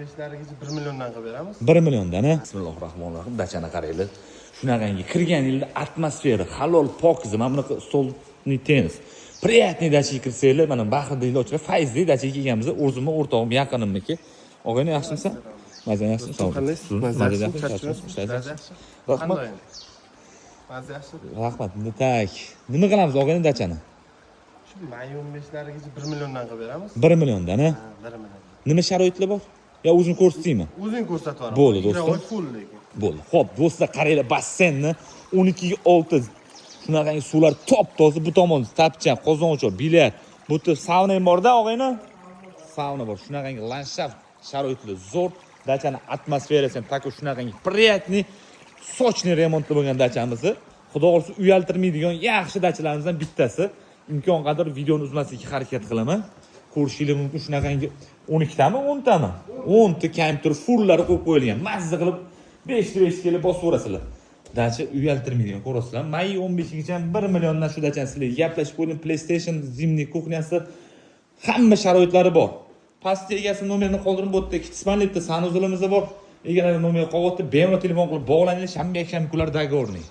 15largacha 1 milliondan qilib beramiz. 1 milliondan, ha? Bismillahirrohmanirrohim. Dachani qaranglar. Shunaqangi kirgan yilda atmosfera halol, pokiza. Mana bunaqa stolni tennis. Приятный dachiga kirsanglar, mana Bahriddin ochlar Fayzli dachiga kelganmiz. O'zimni o'rtog'im, yaqinimniki. Og'ayni yaxshimisan? Mazan yaxshimi? Rahmat. Rahmat. Tak. Nima qilamiz og'ayni dachani? Shu may 15largacha 1 milliondan qilib beramiz. 1 milliondan, ha? 1 million. Nima sharoitlar bor? Yo o'zing ko'rsataymi? O'zing ko'rsatib beraman. Bo'ldi, do'stlar. Full lekin. Bo'ldi. Xo'p, do'stlar, qaranglar, basseynni 12 ga 6 shunaqangi suvlar top-toza, bu tomon tapchan, qozoncha, bilyard. Bu yerda sauna ham bor-da, og'ayni. Sauna bor. Shunaqangi landshaft sharoitlar zo'r. Dachani atmosferasi ham tako shunaqangi приятный, sochniy remontli bo'lgan dachamiz. Xudo xolsa uyaltirmaydigan yaxshi dachalarimizdan bittasi. Imkon qadar videoni uzmaslikka harakat qilaman. Ko'rishingiz mumkin shunaqangi 12 tami, 10 tami? 10 ta kompyuter fullari qo'yib qo'yilgan. Mazza qilib 5 kelib bosaverasizlar. Dacha uyaltirmaydigan, ko'rasizlar. May 15gacha 1 milliondan shu dachani sizlarga gaplashib qo'ydim. PlayStation zimniy kuxnyasi hamma sharoitlari bor. Pastda egasi nomerini qoldirib bo'tdi. Kismanlikda sanuzulimizda bor. Egalari nomeri qolibdi. Bemalol telefon qilib bog'laninglar. Shanba kunlar dogovorniy.